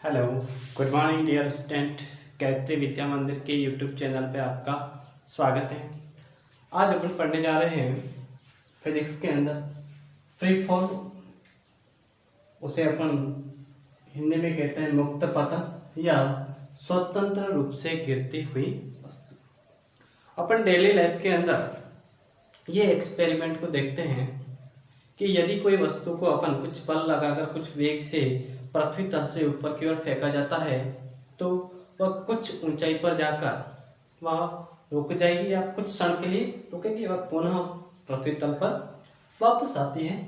Hello, good morning dear student. Gayatri Vidya Mandir के YouTube channel पे आपका स्वागत है। आज अपन पढ़ने जा रहे हैं फिजिक्स के अंदर फ्री फॉल। उसे अपन हिंदी में कहते हैं मुक्त पतन या स्वतंत्र रूप से गिरती हुई वस्तु। अपन डेली लाइफ के अंदर ये एक्सपेरिमेंट को देखते हैं कि यदि कोई वस्तु को अपन कुछ बल लगाकर कुछ वेग से पृथ्वी तल से ऊपर की ओर फेंका जाता है तो वह कुछ ऊंचाई पर जाकर वह रुक जाएगी या कुछ क्षण के लिए रुकेगी और पुनः पृथ्वी तल पर वापस आती है।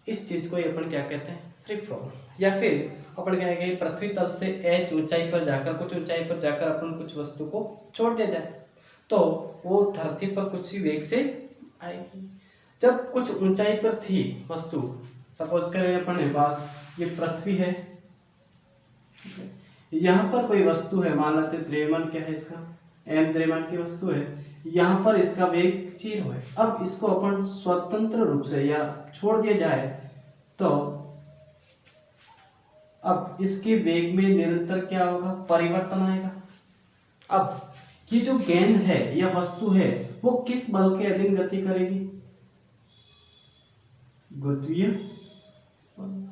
इस चीज को अपन क्या कहते हैं, फ्री फॉल। या फिर अपन क्या कहेंगे, पृथ्वी तल से h ऊंचाई पर जाकर कुछ ऊंचाई पर जाकर अपन कुछ वस्तु को छोड़ दिया जाए तो वो धरती पर कुछ ही वेग से आएगी। जब कुछ ऊंचाई पर थी वस्तु, सपोज करें अपने पास ये पृथ्वी है, यहाँ पर कोई वस्तु है, मान लेते द्रव्यमान क्या है इसका, m द्रव्यमान की वस्तु है, यहाँ पर इसका वेग 0 है। अब इसको अपन स्वतंत्र रूप से या छोड़ दिया जाए तो अब इसके वेग में निरंतर क्या होगा, परिवर्तन आएगा। अब ये जो गेंद है या वस्तु है वो किस बल के अधीन गति करेगी, गुरुत्वीय बल।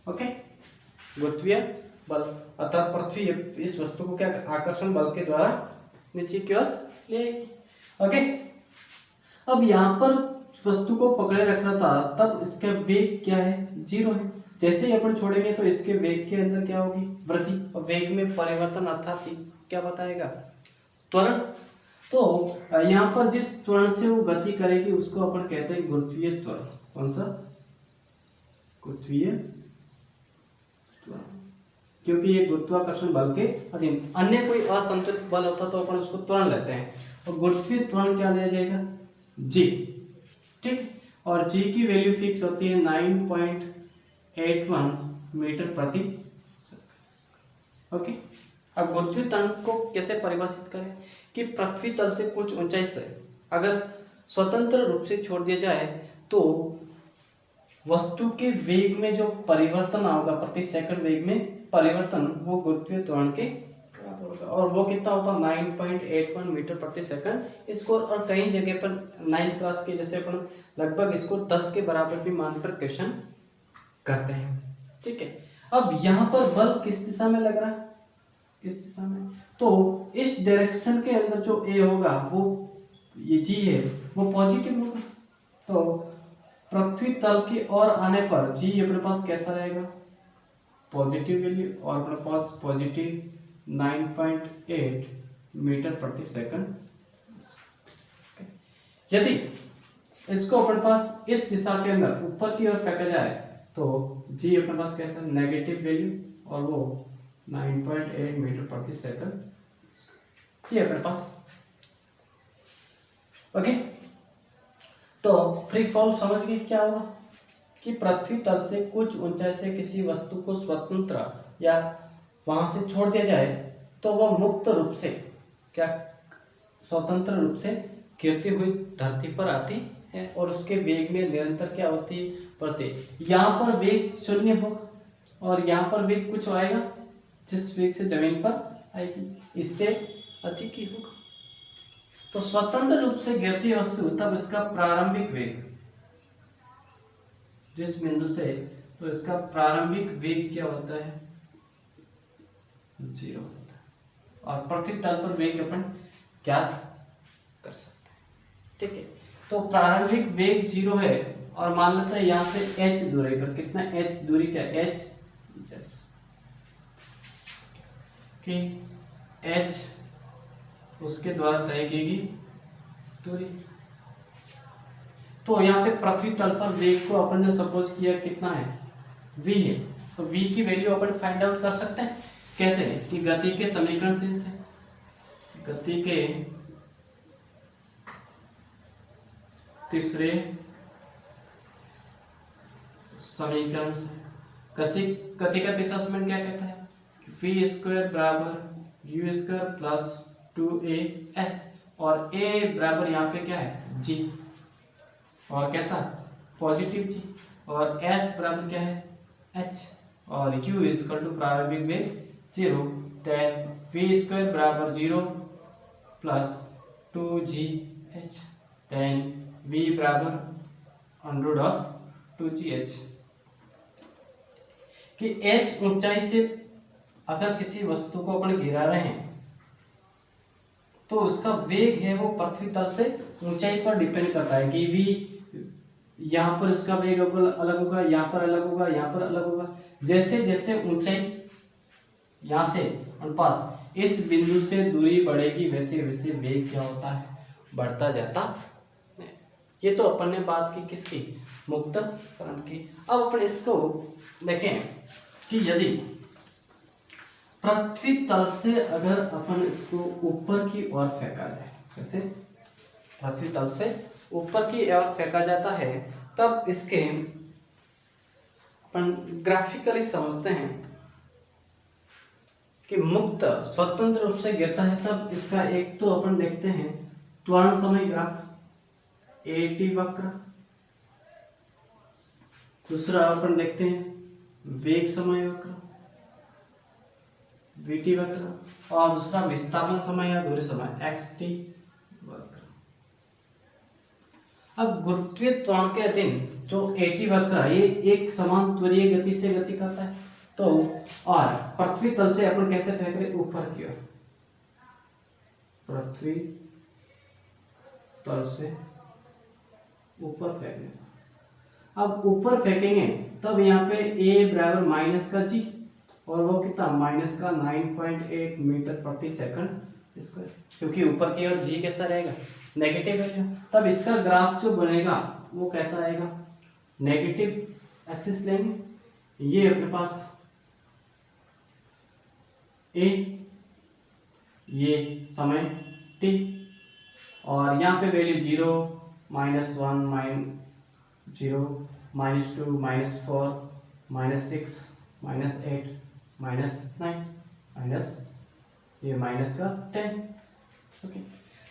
ओके, गुरुत्वीय बल। अतः पृथ्वी इस वस्तु को क्या आकर्षण बल के द्वारा नीचे की ओर ले। ओके, अब यहाँ पर वस्तु को पकड़े रखा था तब इसका वेग क्या है, 0 है। जैसे ही अपन छोड़ेंगे तो इसके वेग के अंदर क्या होगी, वृद्धि, और वेग में परिवर्तन अर्थात क्या बताएगा, त्वरण। तो यहाँ पर जिस त्वरण से वो गति करेगी उसको अपन कहते हैं गुरुत्वीय त्वरण। कौन सा, गुरुत्वीय त्वरण, क्योंकि ये गुरुत्वाकर्षण बल के अधीन। अन्य कोई असंतुलित बल होता तो अपन उसको त्वरण लेते हैं, और गुरुत्वीय त्वरण क्या लिया जाएगा, जी। ठीक, और जी की वैल्यू फिक्स होती है 9.81 मीटर प्रति सेकंड। ओके, अब गुरुत्वीय त्वरण को कैसे परिभाषित करें कि पृथ्वी तल से कुछ ऊंचाई से अगर स्वतंत्र रूप से छोड़ दिया जाए तो वस्तु के वेग में जो परिवर्तन होगा, प्रति सेकंड वेग में परिवर्तन, वो गुरुत्वीय त्वरण के बराबर होगा। और वो कितना होता है, 9.81 मीटर प्रति सेकंड। इसको और कई जगह पर 9th क्लास के जैसे अपन लगभग इसको 10 के बराबर भी मान पर क्वेश्चन करते हैं। ठीक है, अब यहाँ पर बल किस दिशा में लग रहा है, किस दिशा में, तो इस डायरेक्शन के अंदर जो ए होगा वो ये जी है वो पॉजिटिव होगा। तो पृथ्वी तल की ओर आने पर जी अपने पास कैसा रहेगा, पॉजिटिव वैल्यू, और अपने पास पॉजिटिव 9.8 मीटर प्रति सेकंड। यदि इसको अपने पास इस दिशा के अंदर ऊपर की ओर फेंका जाए तो जी अपने पास कैसा, नेगेटिव वैल्यू, और वो 9.8 मीटर प्रति सेकंड ये अपने पास। ओके, तो फ्री फॉल समझ गए क्या होगा कि पृथ्वी तल से कुछ ऊंचाई से किसी वस्तु को स्वतंत्र या वहां से छोड़ दिया जाए तो वह मुक्त रूप से क्या, स्वतंत्र रूप से गिरती हुई धरती पर आती है और उसके वेग में निरंतर क्या होती है, बढ़ती। यहाँ पर वेग 0 होगा और यहाँ पर वेग कुछ आएगा जिस वेग से जमीन पर आएगी, इससे अधिक ही होगा। तो स्वतंत्र रूप से गिरती वस्तु तब इसका प्रारंभिक वेग जिस बिंदु से, तो इसका प्रारंभिक वेग क्या होता है, 0 होता है। और पृथ्वी तल पर वेग अपन ज्ञात कर सकते हैं। ठीक है, तो प्रारंभिक वेग 0 है और मान लेते हैं यहाँ से h दूरी पर, कितना h दूरी, क्या h, कि h उसके द्वारा तय की गई दूरी। तो यहाँ पे पृथ्वी तल पर वेग को अपन ने सपोज किया कितना है, v है। तो v की वैल्यू अपन फाइंड आउट कर सकते हैं कैसे, कि गति के समीकरण से, गति के तीसरे समीकरण से। गति का तीसरा समीकरण क्या कहता है कि v स्क्वायर बराबर u स्क्वायर प्लस 2as, और a बराबर यहाँ पे क्या है, g, और कैसा, पॉजिटिव जी, और s बराबर क्या है, h और u इज इक्वल टू प्रारंभिक वेग 0, देन v स्क्वायर बराबर 0 प्लस 2gh, देन v बराबर अंडर ऑफ 2gh। कि h ऊंचाई से अगर किसी वस्तु को अपन गिरा रहे हैं तो उसका वेग है वो पृथ्वी तल से ऊंचाई पर डिपेंड करता है कि v यहाँ पर इसका वेग अलग होगा, यहाँ पर अलग होगा, यहाँ पर अलग होगा। जैसे जैसे ऊंचाई यहाँ से अनुपात इस बिंदु से दूरी बढ़ेगी वैसे वैसे वेग क्या होता है, बढ़ता जाता है। ये तो अपन ने बात की किसकी, मुक्तकरण की। अब अपन इसको देखें कि यदि पृथ्वी तल से अगर अपन इसको ऊपर की ओर फेंका जाए, जैसे पृथ्वी तल से ऊपर की ओर फेंका जाता है, तब इसके अपन ग्राफिकली समझते हैं कि मुक्त स्वतंत्र रूप से गिरता है तब इसका एक तो अपन देखते हैं त्वरण समय ग्राफ AT वक्र, दूसरा अपन देखते हैं वेग समय वक्र VT वक्र, और दूसरा विस्थापन समय या दूरी समय XT वक्र। अब गुरुत्वीय त्वरण के अधीन जो AT वक्र है ये एक समान त्वरीय गति से गति करता है, तो और पृथ्वी तल से अपन कैसे फेंक रहे, ऊपर की ओर, पृथ्वी तल से ऊपर फेंकने। अब ऊपर फेंकेंगे तब यहाँ पे A बराबर माइनस का G और वो कितना माइनस का 9.8 मीटर प्रति सेकंड स्क्वायर, क्योंकि ऊपर की ओर G कैसा रहेगा, नेगेटिव वैल्यू। तब इसका ग्राफ जो बनेगा वो कैसा आएगा, नेगेटिव एक्सिस लेंगे, ये अपने पास A, ये समय T, और यहाँ पे वैल्यू 0, -1, -0, -2, -4, -6, -8, -9, माइनस ये माइनस का 10। ओके,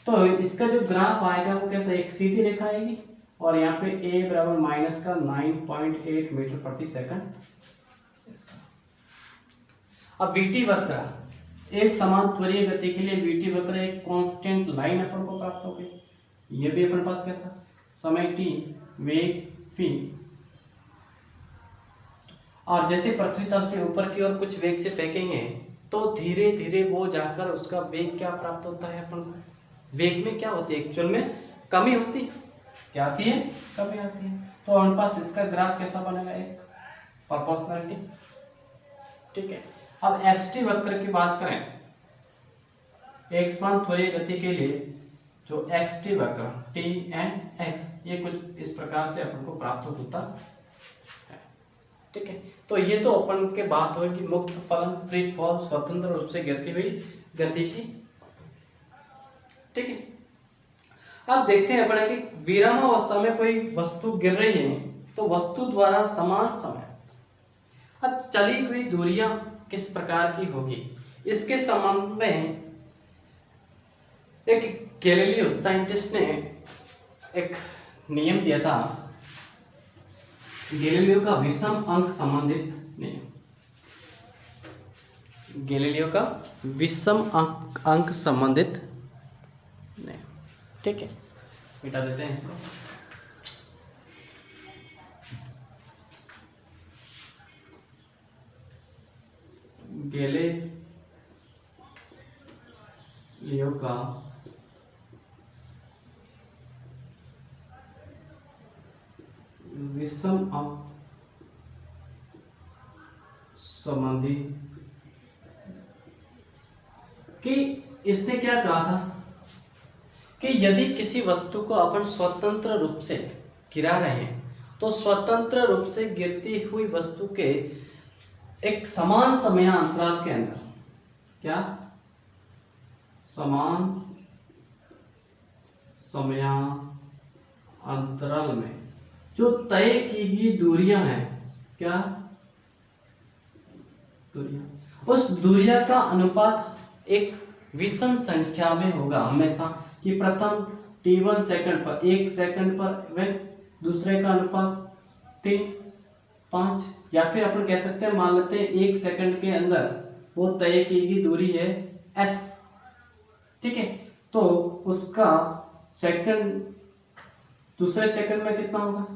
तो इसका जो ग्राफ आएगा वो कैसा, एक सीधी रेखा आएगी और यहाँ पे A बराबर माइनस का 9.8 मीटर प्रति सेकंड इसका। अब VT वक्र, एक समान त्वरीय गति के लिए VT वक्र एक कांस्टेंट लाइन अपन को प्राप्त हो गई। ये भी अपन पास कैसा, समय T, वेग v, और जैसे पृथ्वी तल से ऊपर की ओर कुछ वेग से फेंकेंगे तो धीरे धीरे वो जाकर उसका वेग क्या प्राप्त होता है अपन को, वेग में क्या होती है, एक्चुअल में कमी होती है, क्या आती है, कमी आती है। तो हमारे पास इसका ग्राफ कैसा बनेगा, एक प्रोपोर्शनलिटी। ठीक है, अब XT वक्र की बात करें, एक समान त्वरीय गति के लिए जो XT वक्र T एंड X ये कुछ इस प्रकार से अपन को प्राप्त होता है। ठीक है, तो ये तो अपन के बात हुई कि मुक्त फलन, फ्री फॉल, स्वतंत्र रूप से गिरती हुई गति की। ठीक है, अब देखते हैं अपन कि विरामावस्था में कोई वस्तु गिर रही है तो वस्तु द्वारा समान समय अब चली हुई दूरियां किस प्रकार की होगी, इसके संबंध में एक गैलीलियो साइंटिस्ट ने एक नियम दिया था, गैलीलियो का विषम अंक संबंधित नियम, गैलीलियो का विषम अंक संबंधित नियम। ठीक है, मिटा देते हैं इसको। गैलीलियो का विषम अंक संबंधी कि इसने क्या कहा था कि यदि किसी वस्तु को अपन स्वतंत्र रूप से गिरा रहे हैं तो स्वतंत्र रूप से गिरती हुई वस्तु के एक समान समयांतराल के अंदर, क्या समान समयांतराल में जो तय की गई दूरियां हैं, क्या दूरियां, उस दूरिया का अनुपात एक विषम संख्या में होगा हमेशा, कि प्रथम t1 सेकंड पर 1 सेकंड पर वेग, दूसरे का अनुपात 3, 5, या फिर अपन कह सकते हैं, मान लेते हैं 1 सेकंड के अंदर वो तय की गई दूरी है x, ठीक है। तो उसका सेकंड, दूसरे सेकंड में कितना होगा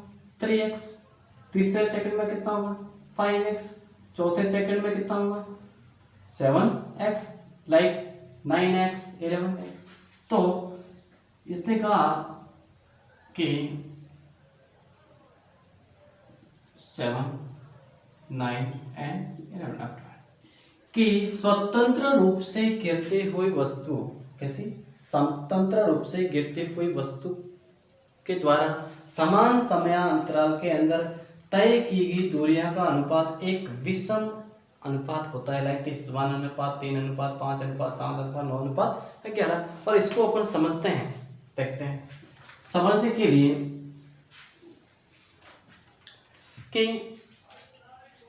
3x, तीसरे सेकंड में कितना होगा 5x, चौथे सेकंड में कितना होगा 7x, लाइक 9x, 11x। तो इसने कहा कि 7, 9 एंड 11 कि स्वतंत्र रूप से गिरते हुए वस्तु, कैसी स्वतंत्र रूप से गिरती हुई वस्तु के द्वारा समान समयांतराल के अंदर तय की गई दूरियां का अनुपात एक विषम अनुपात होता है, लाइक 1:3, 3:5, 5:7, 7:9, 9:11। और इसको अपन समझते हैं, देखते हैं। समझने के लिए कि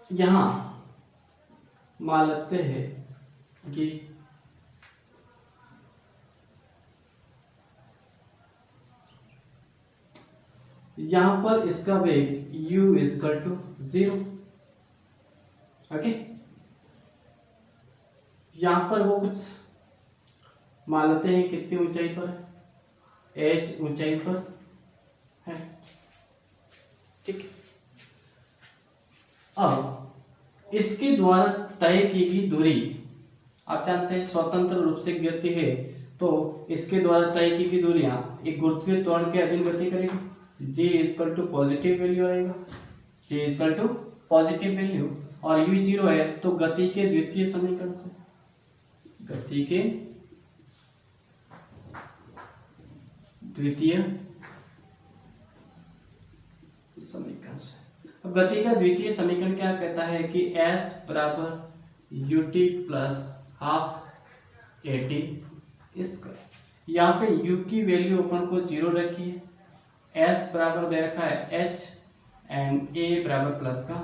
यहां मान लेते हैं कि यहां पर इसका वेग u = 0, ओके। यहां पर वो कुछ मान लेते हैं कितनी ऊंचाई पर, h ऊंचाई पर है, ठीक। अब इसके द्वारा तय की गई दूरी आप जानते हैं स्वतंत्र रूप से गिरती है, तो इसके द्वारा तय की गई दूरियां एक गुरुत्वीय त्वरण के अधीन गति करेगी। g = पॉजिटिव वैल्यू रहेगा, g = पॉजिटिव वैल्यू, और u 0 है, तो गति के द्वितीय समीकरण से, गति के द्वितीय समीकरण से। अब गति का द्वितीय समीकरण क्या कहता है कि s = ut + ½ at²। यहाँ पे u की वैल्यू अपन को 0 रखी है, s बराबर दे रखा है h एंड a बराबर प्लस का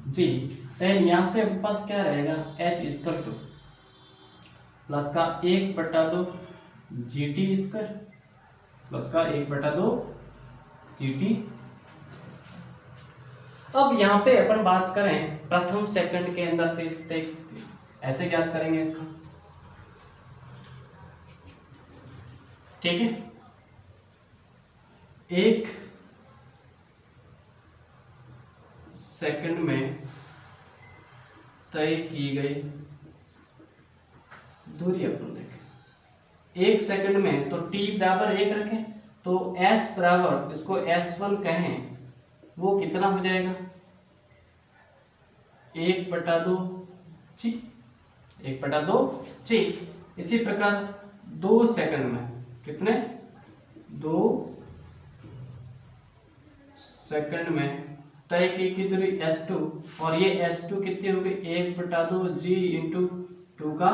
g। देन यहाँ से अपने पास क्या रहेगा, h = प्लस का 1/2 GT², प्लस का 1/2 GT। अब यहाँ पे अपन बात करें प्रथम सेकंड के अंदर, ऐसे ज्ञात करेंगे इसका, ठीक है। 1 सेकंड में तय की गई दूरी अपन देखें, 1 सेकंड में, तो t बराबर 1 रखें, तो s बराबर, इसको s1 कहें, वो कितना हो जाएगा 1/2 g, 1/2 g। इसी प्रकार 2 सेकंड में कितने, 2 सेकंड में तय की दूरी s2, और ये s2 कितनी होगी 1/2 g × 2 का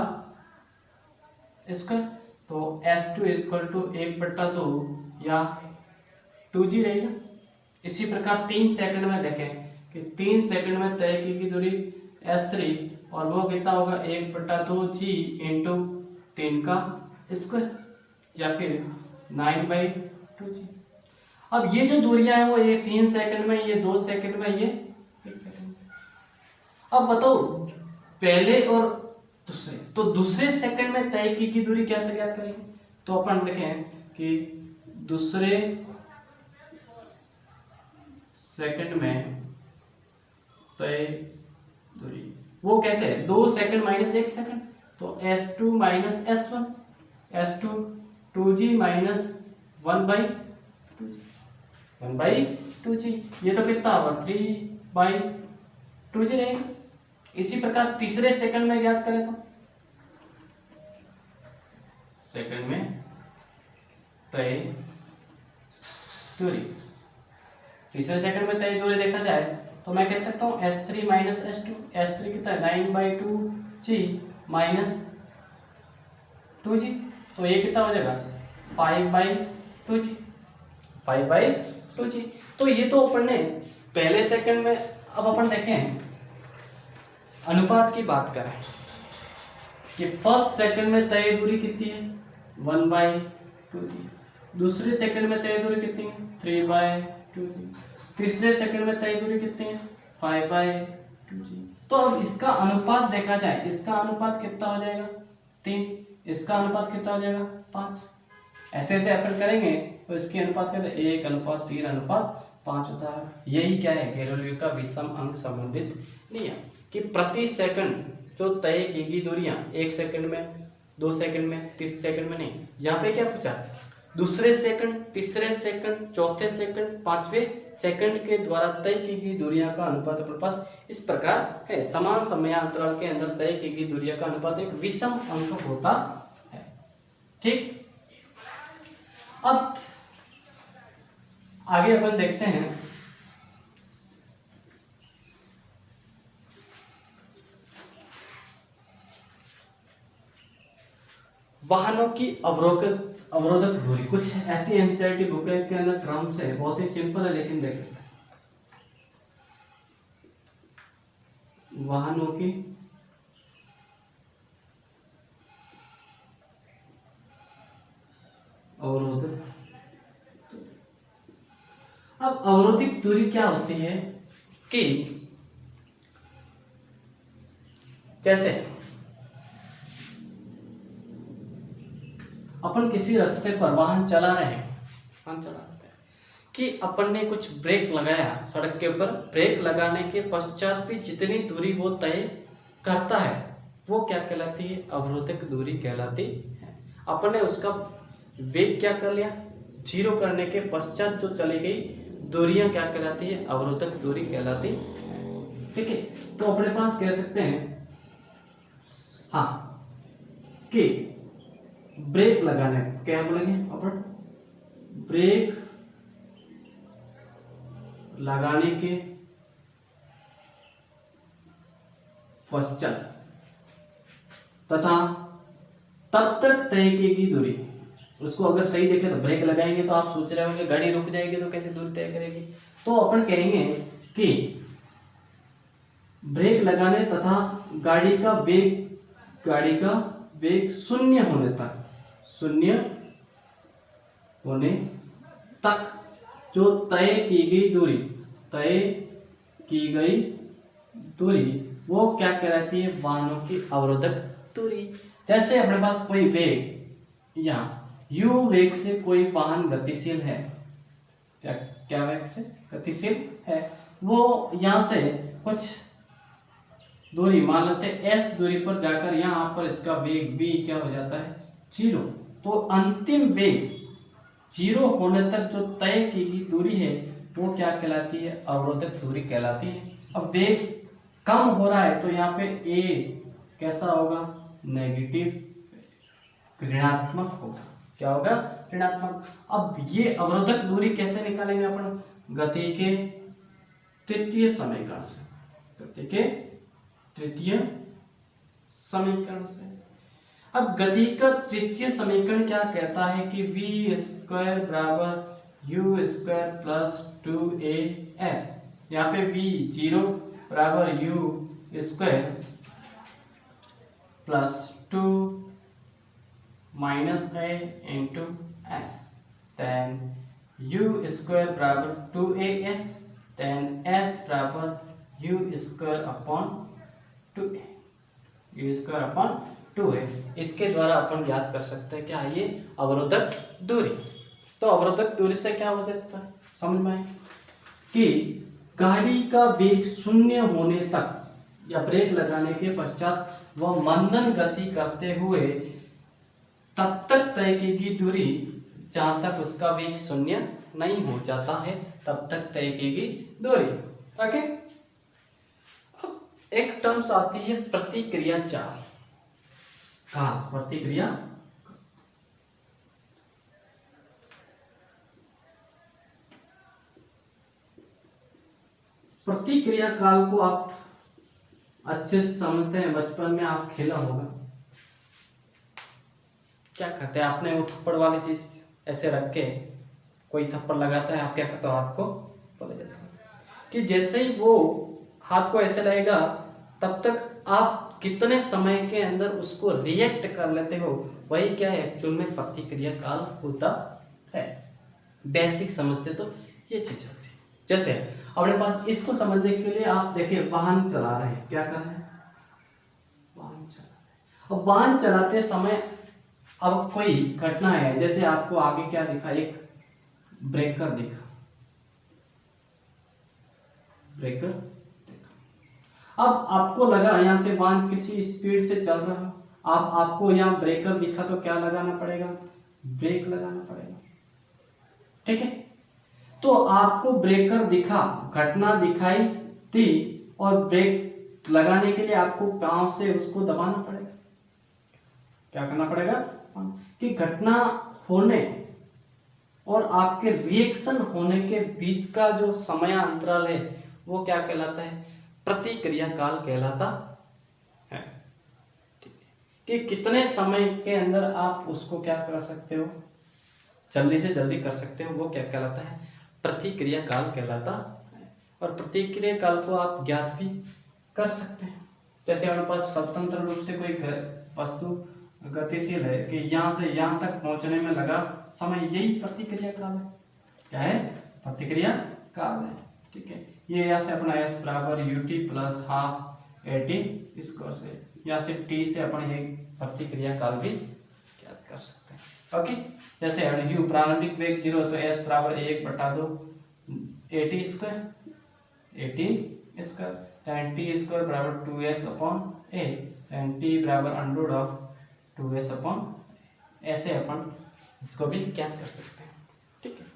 स्क्वायर, तो s2 = 1/2 या 2g रहेगा। इसी प्रकार 3 सेकंड में देखें कि 3 सेकंड में तय की दूरी s3, और वो कितना होगा 1/2 g × 3 का स्क्वायर, या फिर 9/2g। अब ये जो दूरियां हैं वो ये 3 सेकंड में, ये 2 सेकंड में, ये 1 सेकंड में। अब बताओ पहले और दूसरे, तो दूसरे सेकंड में तय की दूरी कैसे ज्ञात करेंगे, तो अपन देखें कि दूसरे सेकंड में तय दूरी वो कैसे, 2 सेकंड - 1 सेकंड, तो s2 - s1, s2 2g - 1/2g, ये तो कितना होगा 3/2g रहेगा। इसी प्रकार तीसरे सेकंड में ज्ञात करें तो सेकंड में तय दूरी, तीसरे सेकंड में तय दूरी देखा जाए तो मैं कह सकता हूं s3 - s2, s3 कितना है 9/2g - 2g, तो ये कितना हो जाएगा 5/2g, 5/2g। तो ये तो अपन ने पहले सेकंड में। अब अपन देखें अनुपात की बात करें कि फर्स्ट सेकंड में तय दूरी कितनी है 1/2g, दूसरे सेकंड में तय दूरी कितनी है 3/2g, तीसरे सेकंड में तय दूरी कितनी है 5/2g। तो अब इसका अनुपात देखा जाए, इसका अनुपात कितना हो जाएगा 3, इसका अनुपात कितना हो जाएगा 5। ऐसे ऐसे अपन करेंगे तो इसके अनुपात क्या 1:3:5 होता है। यही क्या है गैलीलियो का विषम अंक संबंधित नियम कि प्रति सेकंड जो तय की गई दूरियां 1 सेकंड में, 2 सेकंड में, 30 सेकंड में नहीं, यहाँ पे क्या पूछा दूसरे सेकंड, तीसरे सेकंड, चौथे सेकंड, 5वें सेकंड के द्वारा तय की गई दूरियां का अनुपात अपने पास इस प्रकार है। समान समयांतराल के अंदर तय की गई दूरियां का अनुपात एक विषम अंक होता है। ठीक, अब आगे अपन देखते हैं वाहनों की अवरोधक दूरी। कुछ ऐसी एनसीईआरटी बुक है के अंदर टर्म्स है, बहुत ही सिंपल है लेकिन देख लेते हैं। वाहनों की अवरोधक, अब अवरोधिक दूरी क्या होती है कि जैसे अपन किसी रास्ते पर वाहन चला रहे हैं, कि अपन ने कुछ ब्रेक लगाया सड़क के ऊपर, ब्रेक लगाने के पश्चात भी जितनी दूरी वो तय करता है वो क्या कहलाती है अवरोधक दूरी कहलाती है। अपन ने उसका वेग क्या कर लिया 0 करने के पश्चात जो चली गई दूरियां क्या कहलाती है अवरोधक दूरी कहलाती है। ठीक है, तो अपने पास कह सकते हैं हाँ कि ब्रेक लगाने, क्या बोलेंगे अपन, ब्रेक लगाने के पश्चात तथा तब तक तय की गई दूरी। उसको अगर सही देखें तो ब्रेक लगाएंगे तो आप सोच रहे होंगे गाड़ी रुक जाएगी तो कैसे दूरी तय करेगी, तो अपन कहेंगे कि ब्रेक लगाने तथा गाड़ी का वेग शून्य होने तक जो तय की गई दूरी वो क्या कहलाती है वाहनों की अवरोधक दूरी। जैसे अपने पास कोई वेग या u वेग से कोई वाहन गतिशील है, क्या वेग से गतिशील है, वो यहां से कुछ दूरी मान लेते हैं s दूरी पर जाकर यहाँ पर इसका वेग v क्या हो जाता है 0। तो अंतिम वेग 0 होने तक जो तय की गई दूरी है वो क्या कहलाती है अवरोधक दूरी कहलाती है। अब वेग कम हो रहा है तो यहाँ पे a कैसा होगा नेगेटिव ऋणात्मक होगा। क्या होगा ऋणात्मक। अब ये अवरोधक दूरी कैसे निकालेंगे अपन गति के तृतीय समीकरण से, गति के तृतीय समीकरण से। अब गति का तृतीय समीकरण क्या कहता है कि v² बराबर u² प्लस 2as, यहाँ पे v0 बराबर u² plus 2 minus a into s, then u² बराबर 2as, देन s बराबर u² upon 2a, u² upon 2 है। इसके द्वारा अपन ज्ञात कर सकते हैं क्या ये अवरोधक दूरी। तो अवरोधक दूरी से क्या हो सकता है समझ में आए कि गाड़ी का वेग 0 होने तक या ब्रेक लगाने के पश्चात वह मंदन गति करते हुए तब तक तय की गई दूरी जहां तक उसका वेग 0 नहीं हो जाता है तब तक तय की गई दूरी। ओके, अब एक टर्म्स आती है प्रतिक्रिया चाल। कहा प्रतिक्रिया काल को आप अच्छे से समझते हैं, बचपन में आप खेला होगा। क्या करते हैं आपने वो थप्पड़ वाली चीज ऐसे रख के कोई थप्पड़ लगाता है, आप क्या करते हो हाथ को बोला जाता है कि जैसे ही वो हाथ को ऐसे लगेगा तब तक आप कितने समय के अंदर उसको रिएक्ट कर लेते हो, वही क्या है एक्चुअल में प्रतिक्रिया काल होता है। बेसिक समझते तो ये चीज होती है। जैसे अपने पास इसको समझने के लिए आप देखिए वाहन चला रहे हैं, क्या कर रहे हैं, वाहन चला रहे हैं। अब वाहन चलाते समय अब कोई घटना है, जैसे आपको आगे क्या दिखा, एक ब्रेकर दिखा, ब्रेकर दिखा। अब आपको लगा यहाँ से वाहन किसी स्पीड से चल रहा, आपको यहाँ ब्रेकर दिखा तो क्या लगाना पड़ेगा, ब्रेक लगाना पड़ेगा, ठीक है। तो आपको ब्रेकर दिखा, घटना दिखाई दी, और ब्रेक लगाने के लिए आपको पांव से उसको दबाना पड़ेगा। क्या करना पड़ेगा कि घटना होने और आपके रिएक्शन होने के बीच का जो समय अंतराल है वो क्या कहलाता है, प्रतिक्रिया काल कहलाता है। ठीक है, कि कितने समय के अंदर आप उसको क्या कर सकते हो, जल्दी से जल्दी कर सकते हो, वो क्या कहलाता है, प्रतिक्रिया काल कहलाता है। और प्रतिक्रिया काल को आप ज्ञात भी कर सकते हैं। जैसे हमारे पास स्वतंत्र रूप से कोई वस्तु गतिशील है कि यहाँ से यहाँ तक पहुंचने में लगा समय, यही प्रतिक्रिया काल है। क्या है, प्रतिक्रिया काल है, ठीक है। ये यहाँ से अपना s बराबर ut plus half at square से, यहाँ से t से अपन ये प्रतिक्रिया काल भी ज्ञात कर सकते हैं। ओके, जैसे u प्रारंभिक वेग 0 तो s बराबर 1/2 at square, tan t square बराबर 2s upon a, tan t बराबर अंडर ऑफ 2s अपॉन, ऐसे अपन इसको भी ज्ञात कर सकते हैं, ठीक है।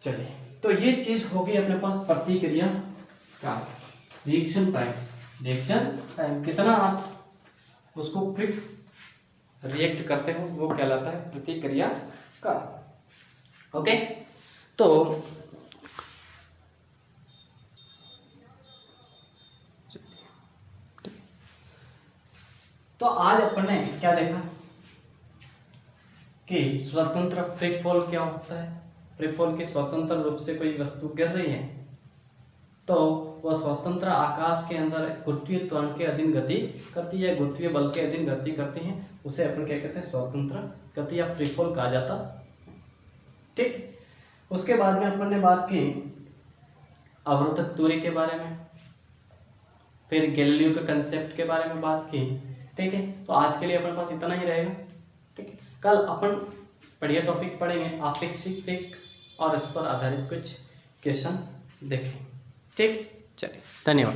चलिए, तो ये चीज होगी अपने पास प्रतिक्रिया काल, रिएक्शन टाइम कितना आप उसको क्विक रिएक्ट करते हो वो कहलाता है प्रतिक्रिया काल। ओके, तो आज अपन ने क्या देखा कि स्वतंत्र फ्री फॉल क्या होता है। फ्री फॉल की स्वतंत्र रूप से कोई वस्तु गिर रही है तो वह स्वतंत्र आकाश के अंदर गुरुत्वीय त्वरण के अधीन गति करती है, गुरुत्वीय बल के अधीन गति करती है, उसे अपन क्या कहते हैं, स्वतंत्र गति या फ्री फॉल कहा जाता, ठीक। उसके बाद में अपन ने बात की अवरोधक दूरी के बारे में, फिर गैलीलियो के कंसेप्ट के बारे में बात की, ठीक है। तो आज के लिए अपने पास इतना ही रहेगा, ठीक है। कल अपन बढ़िया टॉपिक पढ़ेंगे आपेक्षिक वेग और इस पर आधारित कुछ क्वेश्चंस देखें, ठीक। चलिए, धन्यवाद।